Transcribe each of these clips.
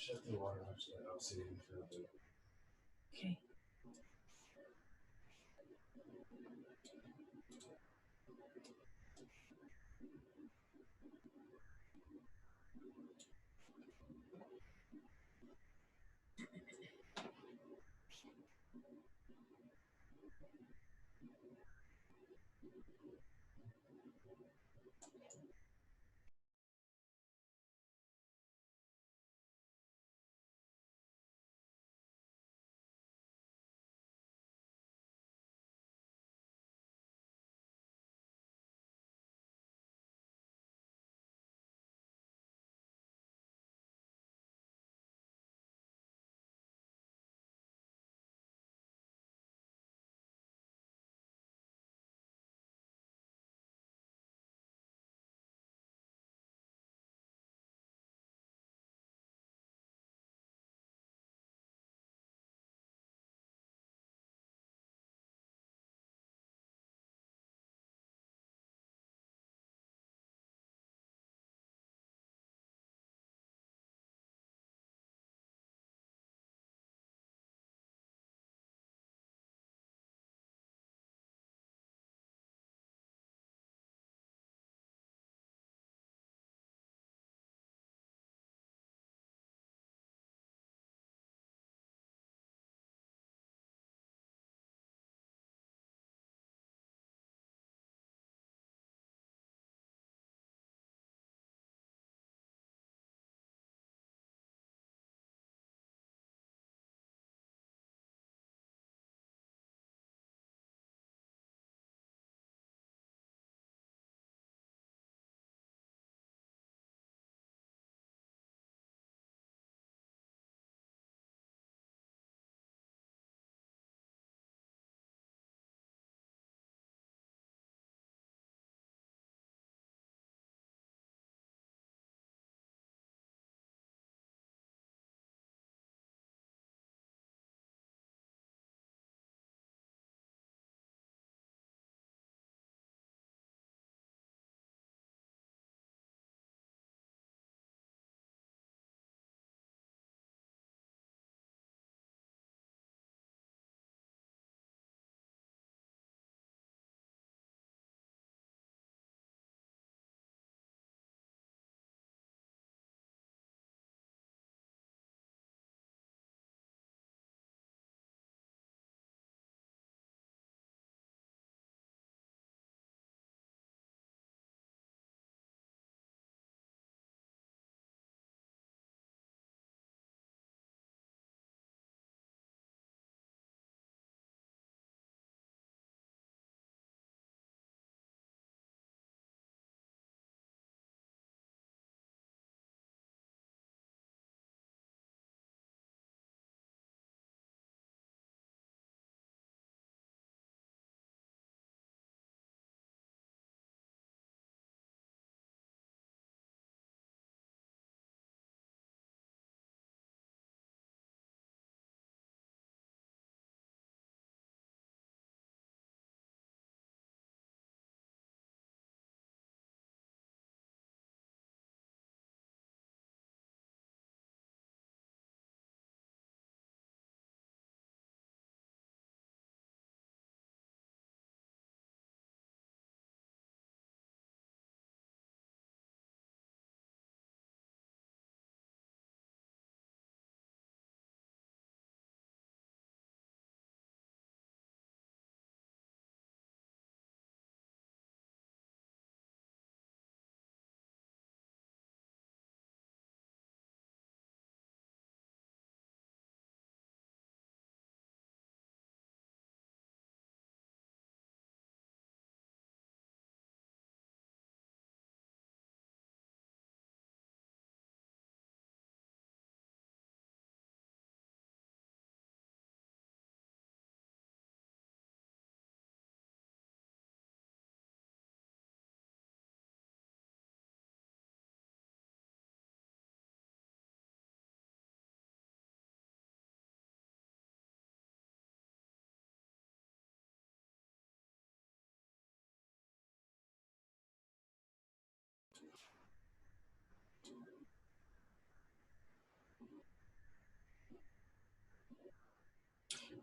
Shut the water off so I don't see it for a bit. Okay.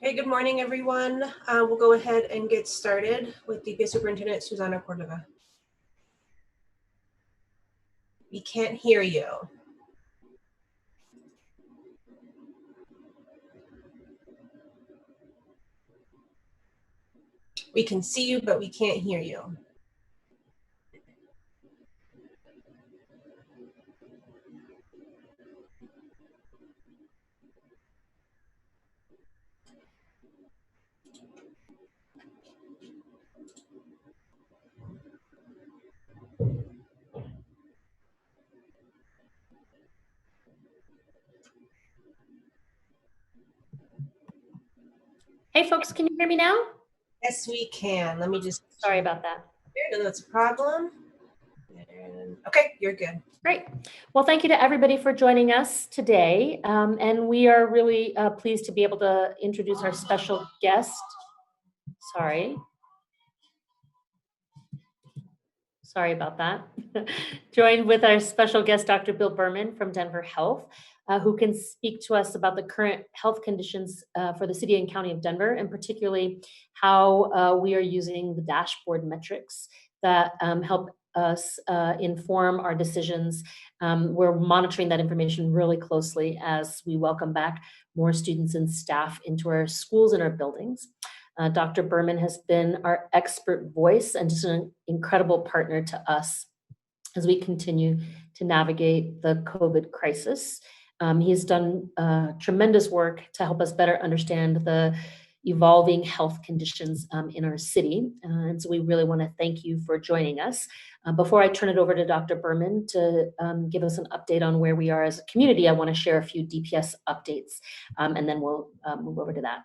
Hey, good morning, everyone. We'll go ahead and get started with DPS Superintendent Susana Cordova. We can't hear you. We can see you, but we can't hear you. Hey folks, can you hear me now? Yes, we can. Let me just. Sorry about that. No, that's a problem. And, okay, you're good. Great. Well, thank you to everybody for joining us today. And we are really pleased to be able to introduce our special guest. Sorry about that. Joined with our special guest, Dr. Bill Berman from Denver Health, who can speak to us about the current health conditions for the city and county of Denver, and particularly how we are using the dashboard metrics that help us inform our decisions. We're monitoring that information really closely as we welcome back more students and staff into our schools and our buildings. Dr. Berman has been our expert voice and just an incredible partner to us as we continue to navigate the COVID crisis. He's done tremendous work to help us better understand the evolving health conditions in our city. And so we really want to thank you for joining us. Before I turn it over to Dr. Berman to give us an update on where we are as a community, I want to share a few DPS updates, and then we'll move over to that.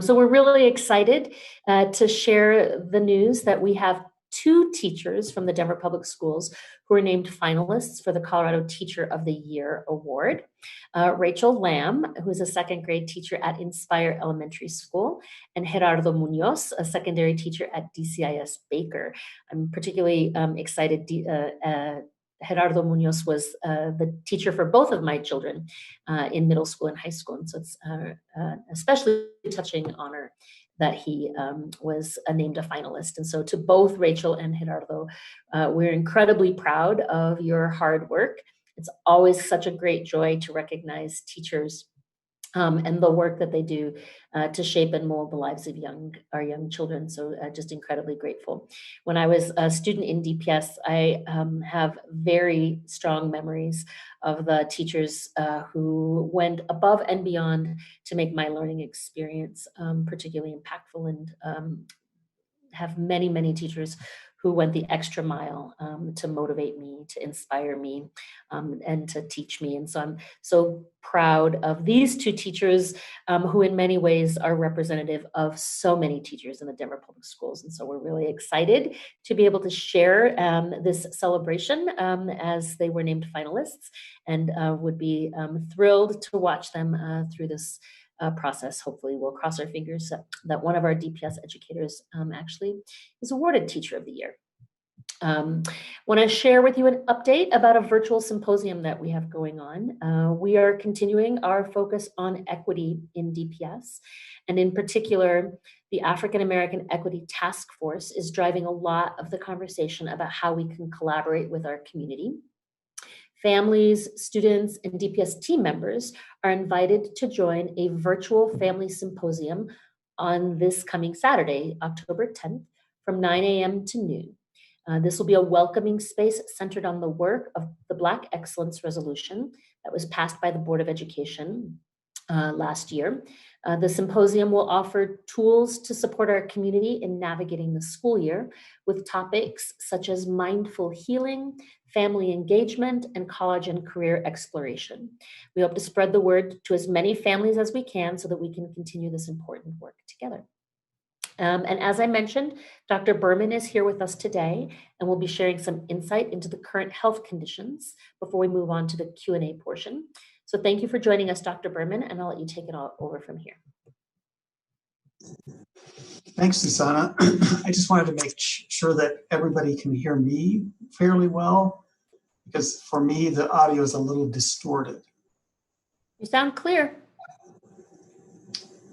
So we're really excited to share the news that we have 2 teachers from the Denver Public Schools who are named finalists for the Colorado Teacher of the Year Award. Rachel Lamb, who is a 2nd grade teacher at Inspire Elementary School, and Gerardo Munoz, a secondary teacher at DCIS Baker. I'm particularly excited. Gerardo Munoz was the teacher for both of my children in middle school and high school. And so it's especially touching honor that he was named a finalist. And so to both Rachel and Gerardo, we're incredibly proud of your hard work. It's always such a great joy to recognize teachers and the work that they do to shape and mold the lives of our young children. So just incredibly grateful. When I was a student in DPS, I have very strong memories of the teachers who went above and beyond to make my learning experience particularly impactful, and have many, many teachers who went the extra mile to motivate me, to inspire me, and to teach me. And so I'm so proud of these 2 teachers who in many ways are representative of so many teachers in the Denver Public Schools. And so we're really excited to be able to share this celebration as they were named finalists, and would be thrilled to watch them through this process. Hopefully we'll cross our fingers that one of our DPS educators actually is awarded Teacher of the Year. Want to share with you an update about a virtual symposium that we have going on. We are continuing our focus on equity in DPS, and in particular, the African American Equity Task Force is driving a lot of the conversation about how we can collaborate with our community. Families, students, and DPS team members are invited to join a virtual family symposium on this coming Saturday, October 10th, from 9 a.m. to noon. This will be a welcoming space centered on the work of the Black Excellence Resolution that was passed by the Board of Education last year. The symposium will offer tools to support our community in navigating the school year with topics such as mindful healing, family engagement, and college and career exploration. We hope to spread the word to as many families as we can so that we can continue this important work together. And as I mentioned, Dr. Berman is here with us today, and we'll be sharing some insight into the current health conditions before we move on to the Q&A portion. So thank you for joining us, Dr. Berman, and I'll let you take it all over from here. Thanks, Susana. I just wanted to make sure that everybody can hear me fairly well, because for me, the audio is a little distorted. You sound clear.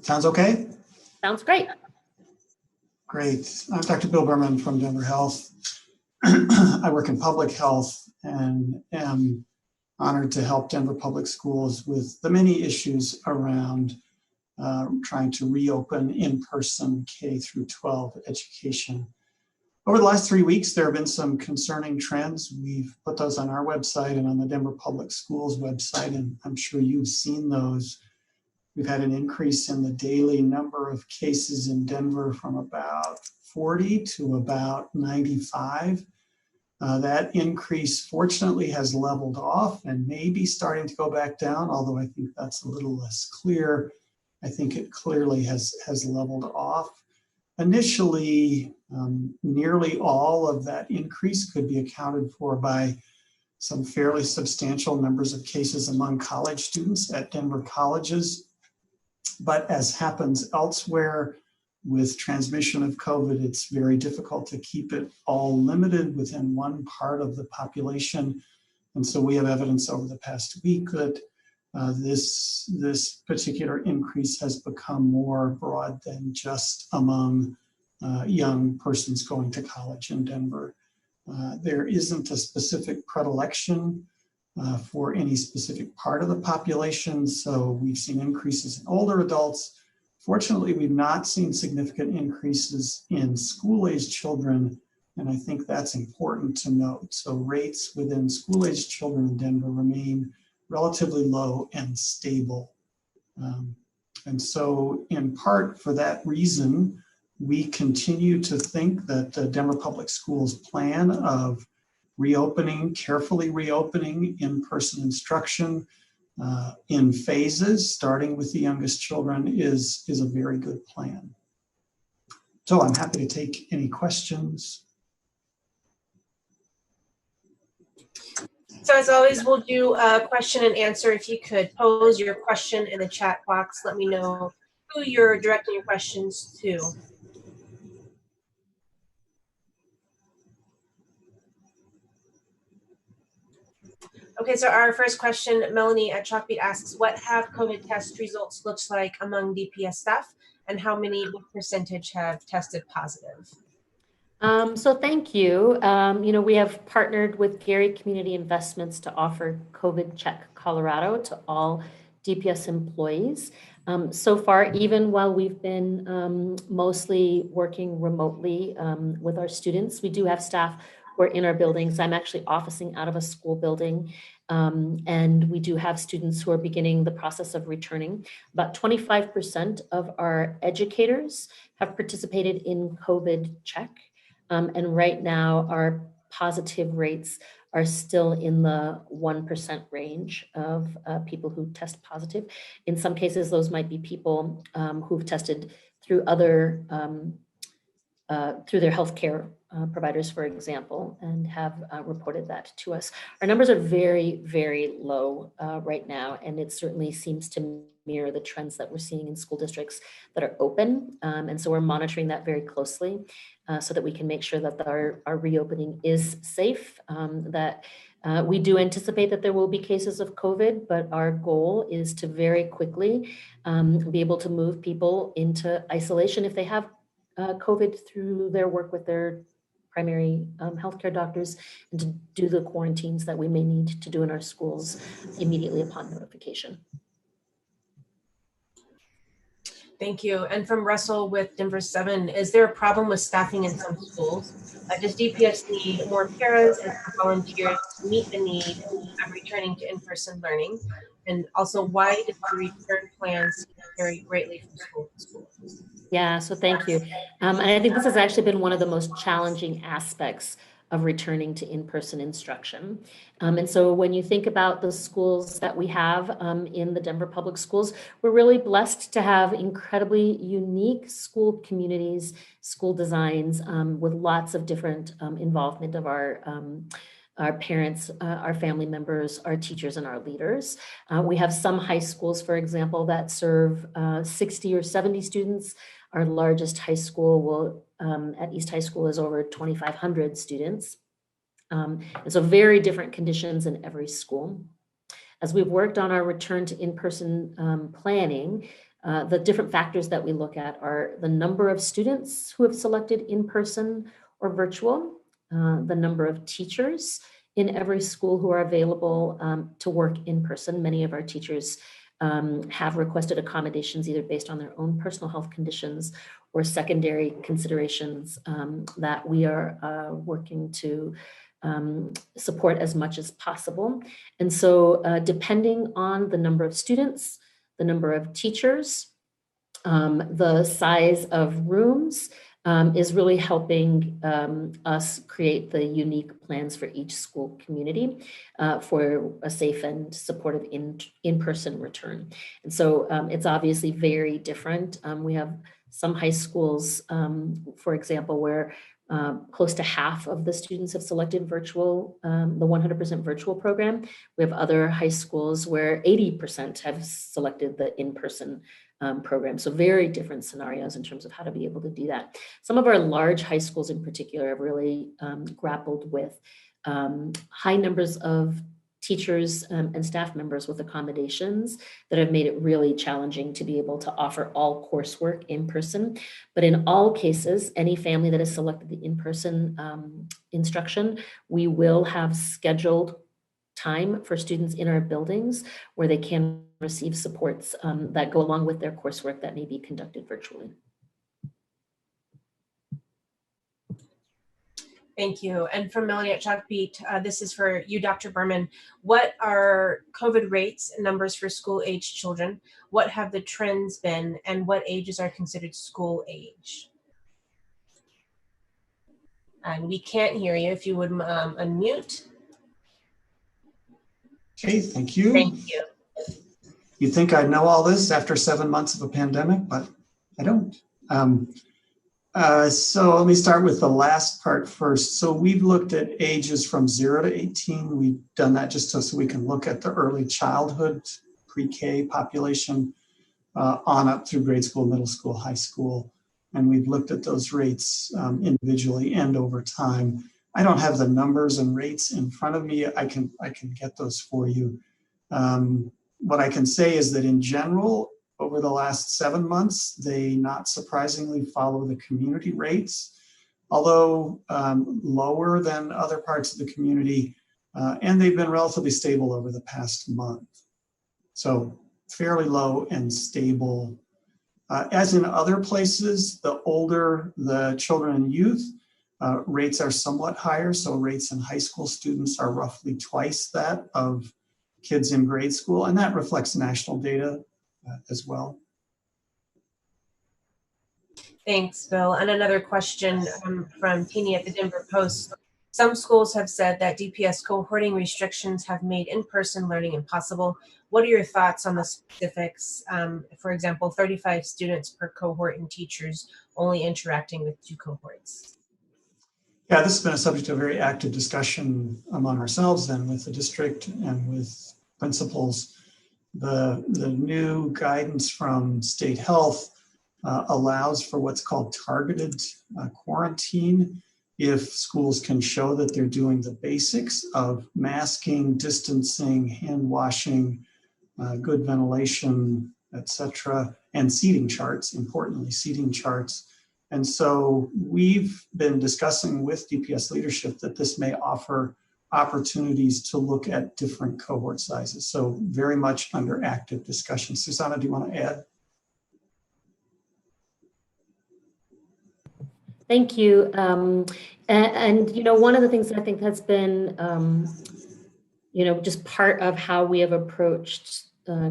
Sounds okay? Sounds great. Great. I'm Dr. Bill Berman from Denver Health. I work in public health and am honored to help Denver Public Schools with the many issues around trying to reopen in-person K through 12 education. Over the last 3 weeks, there have been some concerning trends. We've put those on our website and on the Denver Public Schools website, and I'm sure you've seen those. We've had an increase in the daily number of cases in Denver from about 40 to about 95. That increase, fortunately, has leveled off and may be starting to go back down, although I think that's a little less clear. I think it clearly has leveled off. Initially, nearly all of that increase could be accounted for by some fairly substantial numbers of cases among college students at Denver colleges. But as happens elsewhere with transmission of COVID, it's very difficult to keep it all limited within one part of the population. And so we have evidence over the past week that this particular increase has become more broad than just among young persons going to college in Denver. There isn't a specific predilection for any specific part of the population. So we've seen increases in older adults. Fortunately, we've not seen significant increases in school-aged children, and I think that's important to note. So rates within school-aged children in Denver remain relatively low and stable. And so in part for that reason, we continue to think that the Denver Public Schools plan of carefully reopening in-person instruction in phases, starting with the youngest children, is a very good plan. So I'm happy to take any questions. So as always, we'll do a question and answer. If you could pose your question in the chat box, let me know who you're directing your questions to. Okay, so our first question, Melanie at Chalkbeat asks, what have COVID test results looked like among DPS staff, and what percentage have tested positive? So thank you. We have partnered with Gary Community Investments to offer COVID Check Colorado to all DPS employees. So far, even while we've been mostly working remotely with our students, we do have staff who are in our buildings. I'm actually officing out of a school building, and we do have students who are beginning the process of returning. About 25% of our educators have participated in COVID Check. And right now, our positive rates are still in the 1% range of people who test positive. In some cases, those might be people who've tested through other, through their healthcare providers, for example, and have reported that to us. Our numbers are very, very low right now, and it certainly seems to mirror the trends that we're seeing in school districts that are open. And so we're monitoring that very closely so that we can make sure that our reopening is safe, that we do anticipate that there will be cases of COVID, but our goal is to very quickly be able to move people into isolation if they have COVID through their work with their primary healthcare doctors, and to do the quarantines that we may need to do in our schools immediately upon notification. Thank you. And from Russell with Denver 7, is there a problem with staffing in some schools? Does DPS need more paras and volunteers to meet the need of returning to in-person learning? And also, why did the return plans vary greatly from school to school? Yeah, so thank you. And I think this has actually been one of the most challenging aspects of returning to in-person instruction. And so when you think about the schools that we have in the Denver Public Schools, we're really blessed to have incredibly unique school communities, school designs with lots of different involvement of our parents, our family members, our teachers, and our leaders. We have some high schools, for example, that serve 60 or 70 students. Our largest high school will, at East High School, is over 2,500 students. And so very different conditions in every school. As we've worked on our return to in-person planning, The different factors that we look at are the number of students who have selected in-person or virtual, the number of teachers in every school who are available to work in person. Many of our teachers have requested accommodations either based on their own personal health conditions or secondary considerations that we are working to support as much as possible. And so depending on the number of students, the number of teachers, the size of rooms is really helping us create the unique plans for each school community for a safe and supportive in-person return. And so it's obviously very different. We have some high schools, for example, where close to half of the students have selected virtual, the 100% virtual program. We have other high schools where 80% have selected the in-person program. So very different scenarios in terms of how to be able to do that. Some of our large high schools in particular have really grappled with high numbers of teachers and staff members with accommodations that have made it really challenging to be able to offer all coursework in person. But in all cases, any family that has selected the in-person instruction, we will have scheduled time for students in our buildings where they can receive supports that go along with their coursework that may be conducted virtually. Thank you. And from Melanie at Chalkbeat, this is for you, Dr. Berman. What are COVID rates and numbers for school-age children? What have the trends been, and what ages are considered school age? And we can't hear you. If you would unmute. Okay, thank you. Thank you. You'd think I'd know all this after 7 months of a pandemic, but I don't. So let me start with the last part first. So we've looked at ages from 0 to 18. We've done that just so we can look at the early childhood, pre-K population on up through grade school, middle school, high school. And we've looked at those rates individually and over time. I don't have the numbers and rates in front of me. I can get those for you. What I can say is that in general, over the last 7 months, they not surprisingly follow the community rates, although lower than other parts of the community, and they've been relatively stable over the past month. So fairly low and stable. As in other places, the older the children and youth, rates are somewhat higher. So rates in high school students are roughly twice that of kids in grade school, and that reflects national data as well. Thanks, Bill. And another question from Teeny at the Denver Post. Some schools have said that DPS cohorting restrictions have made in-person learning impossible. What are your thoughts on the specifics? For example, 35 students per cohort and teachers only interacting with 2 cohorts. Yeah, this has been a subject of very active discussion among ourselves and with the district and with principals. The new guidance from state health allows for what's called targeted quarantine if schools can show that they're doing the basics of masking, distancing, hand washing, good ventilation, etc., and seating charts, importantly, seating charts. And so we've been discussing with DPS leadership that this may offer opportunities to look at different cohort sizes. So very much under active discussion. Susana, do you want to add? Thank you. And you know, one of the things that I think has been, you know, just part of how we have approached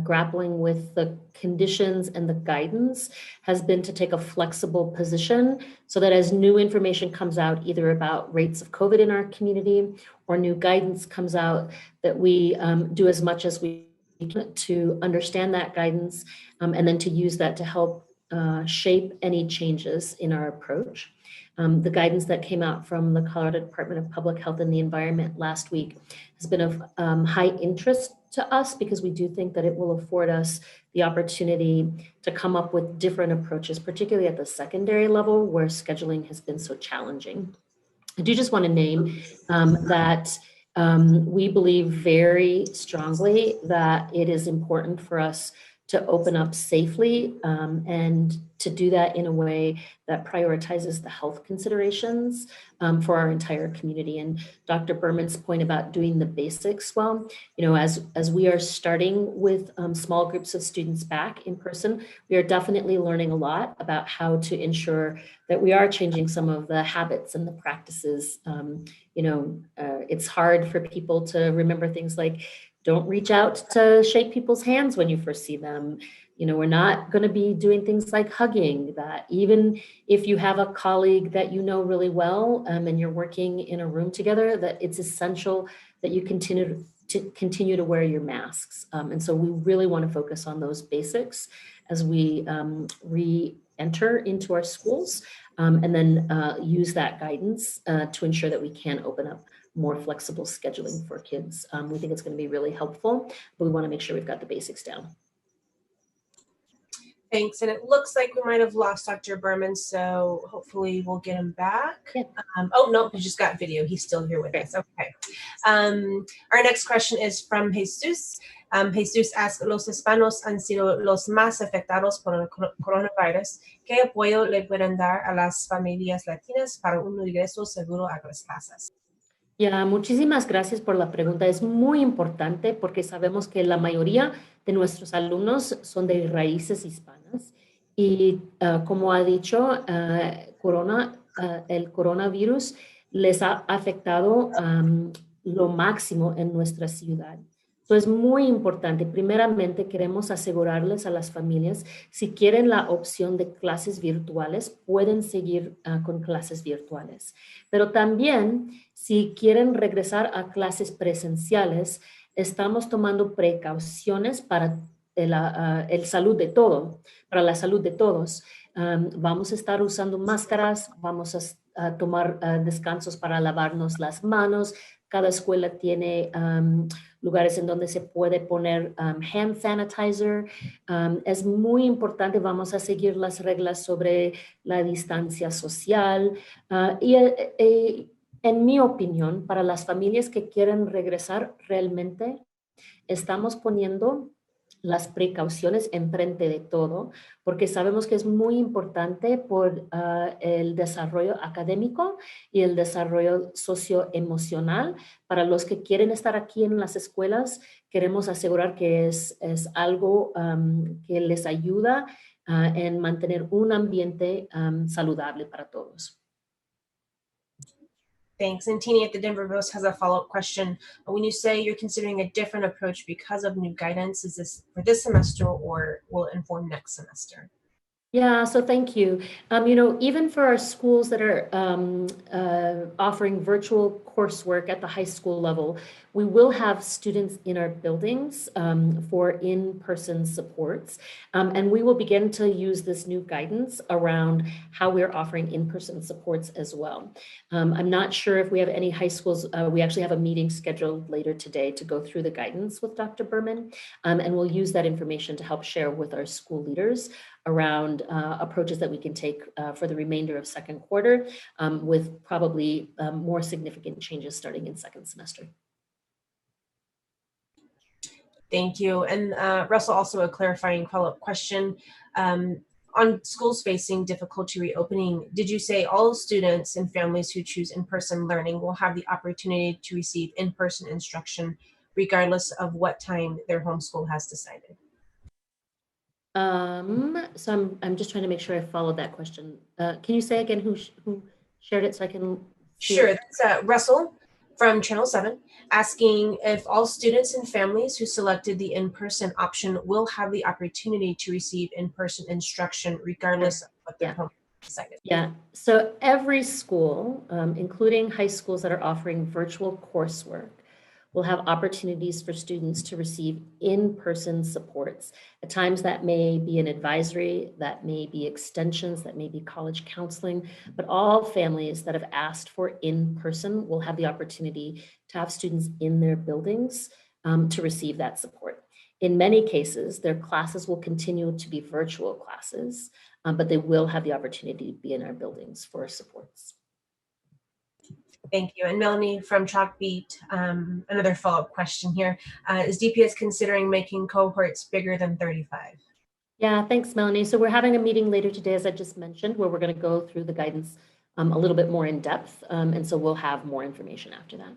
grappling with the conditions and the guidance has been to take a flexible position so that as new information comes out, either about rates of COVID in our community or new guidance comes out, that we do as much as we can to understand that guidance and then to use that to help shape any changes in our approach. The guidance that came out from the Colorado Department of Public Health and the Environment last week has been of high interest to us because we do think that it will afford us the opportunity to come up with different approaches, particularly at the secondary level where scheduling has been so challenging. I do just want to name that we believe very strongly that it is important for us to open up safely and to do that in a way that prioritizes the health considerations for our entire community. And Dr. Berman's point about doing the basics well, you know, as we are starting with small groups of students back in person, we are definitely learning a lot about how to ensure that we are changing some of the habits and the practices. It's hard for people to remember things like, don't reach out to shake people's hands when you first see them. You know, we're not going to be doing things like hugging, that even if you have a colleague that you know really well and you're working in a room together, that it's essential that you continue to wear your masks. And so we really want to focus on those basics as we re-enter into our schools and then use that guidance to ensure that we can open up more flexible scheduling for kids. We think it's going to be really helpful, but we want to make sure we've got the basics down. Thanks. And it looks like we might have lost Dr. Berman, so hopefully we'll get him back. Yeah. Oh, no, we just got video. He's still here with us. Okay. Our next question is from Jesus. Jesus asks, los hispanos han sido los más afectados por el coronavirus. ¿Qué apoyo le pueden dar a las familias latinas para un regreso seguro a las casas? Ya, muchísimas gracias por la pregunta. Es muy importante porque sabemos que la mayoría de nuestros alumnos son de raíces hispanas y como ha dicho, el coronavirus les ha afectado lo máximo en nuestra ciudad. Entonces, es muy importante. Primeramente, queremos asegurarles a las familias, si quieren la opción de clases virtuales, pueden seguir con clases virtuales. Pero también, si quieren regresar a clases presenciales, estamos tomando precauciones para la salud de todos. Vamos a estar usando máscaras, vamos a tomar descansos para lavarnos las manos. Cada escuela tiene lugares en donde se puede poner hand sanitizer. Es muy importante, vamos a seguir las reglas sobre la distancia social. En mi opinión, para las familias que quieren regresar, realmente estamos poniendo las precauciones enfrente de todo, porque sabemos que es muy importante por el desarrollo académico y el desarrollo socioemocional. Para los que quieren estar aquí en las escuelas, queremos asegurar que es algo que les ayuda en mantener un ambiente saludable para todos. Thanks. And Tini at the Denver Post has a follow-up question. When you say you're considering a different approach because of new guidance, is this for this semester or will it inform next semester? Yeah, so thank you. Even for our schools that are offering virtual coursework at the high school level, we will have students in our buildings for in-person supports. And we will begin to use this new guidance around how we're offering in-person supports as well. I'm not sure if we have any high schools. We actually have a meeting scheduled later today to go through the guidance with Dr. Berman. And we'll use that information to help share with our school leaders around approaches that we can take for the remainder of second quarter with probably more significant changes starting in second semester. Thank you. And Russell, also a clarifying follow-up question. On schools facing difficulty reopening, did you say all students and families who choose in-person learning will have the opportunity to receive in-person instruction regardless of what time their homeschool has decided? So I'm just trying to make sure I followed that question. Can you say again who shared it so I can see Sure, it? that's Russell from Channel 7 asking if all students and families who selected the in-person option will have the opportunity to receive in-person instruction regardless of what their home decided. Yeah, so every school, including high schools that are offering virtual coursework, will have opportunities for students to receive in-person supports. At times that may be an advisory, that may be extensions, that may be college counseling, but all families that have asked for in-person will have the opportunity to have students in their buildings to receive that support. In many cases, their classes will continue to be virtual classes, but they will have the opportunity to be in our buildings for supports. Thank you. And Melanie from Chalkbeat, another follow-up question here. Is DPS considering making cohorts bigger than 35? Yeah, thanks, Melanie. So we're having a meeting later today, as I just mentioned, where we're going to go through the guidance a little bit more in depth. And so we'll have more information after that.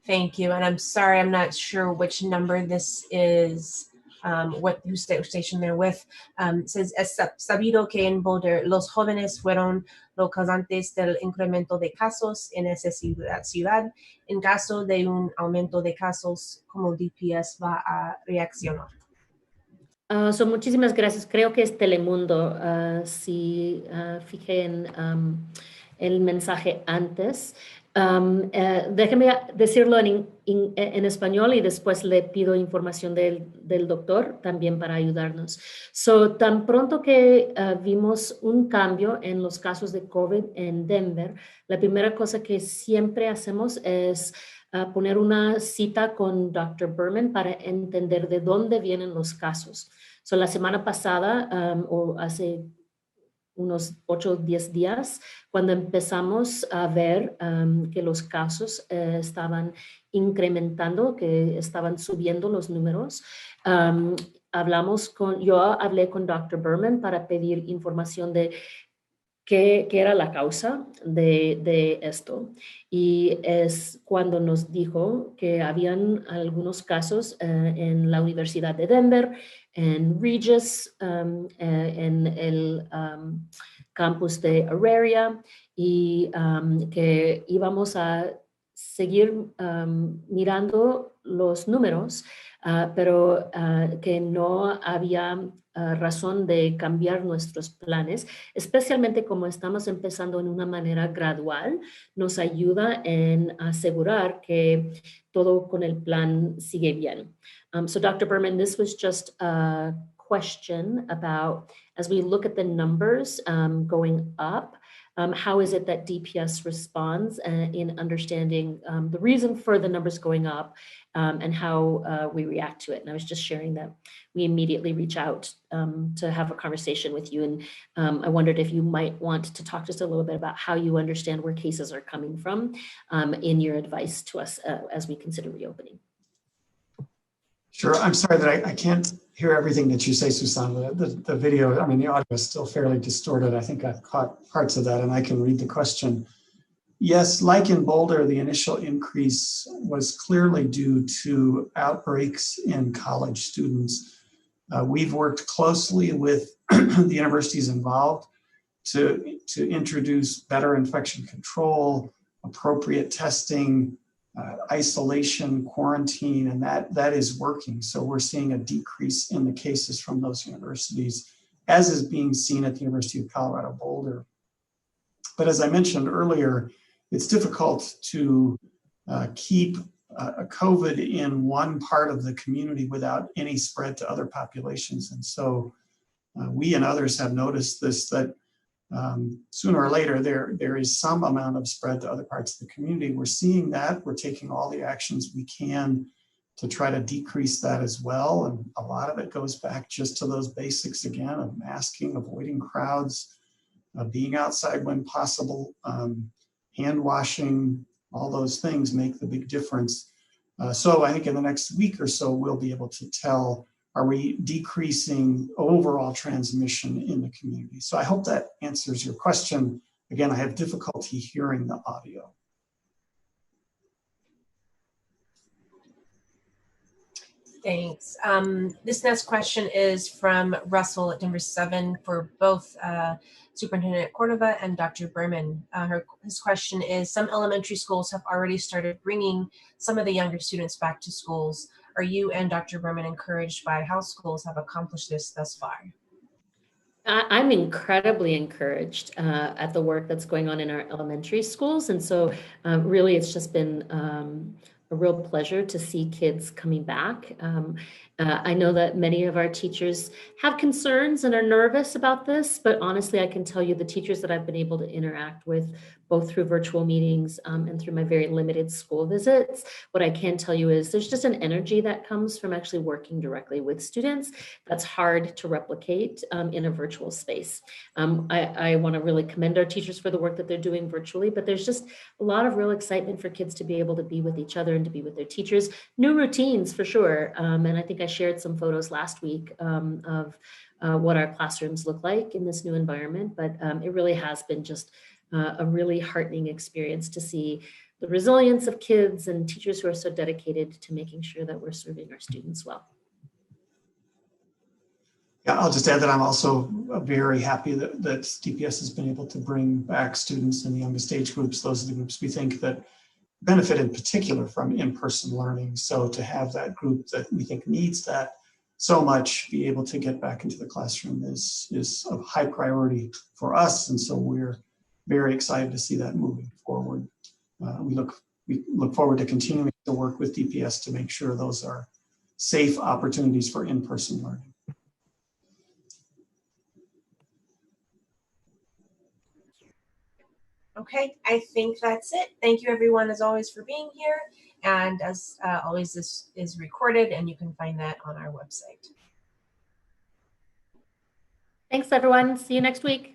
Thank you. And I'm sorry, I'm not sure which number this is, whose station they're with. It says, es sabido que en Boulder los jóvenes fueron los causantes del incremento de casos en esa ciudad. En caso de un aumento de casos, ¿cómo DPS va a reaccionar? So muchísimas gracias. Creo que es Telemundo. Si fijé en el mensaje antes. Déjeme decirlo en español y después le pido información del doctor también para ayudarnos. So, tan pronto que vimos un cambio en los casos de COVID en Denver, la primera cosa que siempre hacemos es poner una cita con Dr. Berman para entender de dónde vienen los casos. So, la semana pasada o hace unos 8 o 10 días, cuando empezamos a ver que los casos estaban incrementando, que estaban subiendo los números, yo hablé con Dr. Berman para pedir información de qué era la causa de esto. Y es cuando nos dijo que habían algunos casos en la Universidad de Denver, en Regis, en el campus de Auraria, y que íbamos a seguir mirando los números, pero que no había razón de cambiar nuestros planes, especialmente como estamos empezando en una manera gradual, nos ayuda en asegurar que todo con el plan sigue bien. So Dr. Berman, this was just a question about, as we look at the numbers going up, how is it that DPS responds in understanding the reason for the numbers going up and how we react to it? And I was just sharing that we immediately reach out to have a conversation with you. And I wondered if you might want to talk just a little bit about how you understand where cases are coming from in your advice to us as we consider reopening. Sure. I'm sorry that I can't hear everything that you say, Susana. The video, I mean, the audio is still fairly distorted. I think I've caught parts of that and I can read the question. Yes, like in Boulder, the initial increase was clearly due to outbreaks in college students. We've worked closely with the universities involved to introduce better infection control, appropriate testing, isolation, quarantine, and that is working. So we're seeing a decrease in the cases from those universities, as is being seen at the University of Colorado Boulder. But as I mentioned earlier, it's difficult to keep a COVID in one part of the community without any spread to other populations. And so we and others have noticed this, that sooner or later, there is some amount of spread to other parts of the community. We're seeing that. We're taking all the actions we can to try to decrease that as well. And a lot of it goes back just to those basics again of masking, avoiding crowds, being outside when possible, hand washing, all those things make the big difference. So I think in the next week or so, we'll be able to tell, are we decreasing overall transmission in the community? So I hope that answers your question. Again, I have difficulty hearing the audio. Thanks. This next question is from Russell at Denver 7 for both Superintendent Cordova and Dr. Berman. His question is, some elementary schools have already started bringing some of the younger students back to schools. Are you and Dr. Berman encouraged by how schools have accomplished this thus far? I'm incredibly encouraged at the work that's going on in our elementary schools. And so really it's just been a real pleasure to see kids coming back. I know that many of our teachers have concerns and are nervous about this, but honestly, I can tell you the teachers that I've been able to interact with, both through virtual meetings and through my very limited school visits, what I can tell you is there's just an energy that comes from actually working directly with students that's hard to replicate in a virtual space. I want to really commend our teachers for the work that they're doing virtually, but there's just a lot of real excitement for kids to be able to be with each other and to be with their teachers. New routines for sure. And I think I shared some photos last week of what our classrooms look like in this new environment, but it really has been just a really heartening experience to see the resilience of kids and teachers who are so dedicated to making sure that we're serving our students well. Yeah, I'll just add that I'm also very happy that DPS has been able to bring back students in the youngest age groups. Those are the groups we think that benefit in particular from in-person learning. So to have that group that we think needs that so much be able to get back into the classroom is of high priority for us. And so we're very excited to see that moving forward. We look forward to continuing to work with DPS to make sure those are safe opportunities for in-person learning. Okay, I think that's it. Thank you everyone as always for being here. And as always, this is recorded and you can find that on our website. Thanks everyone. See you next week.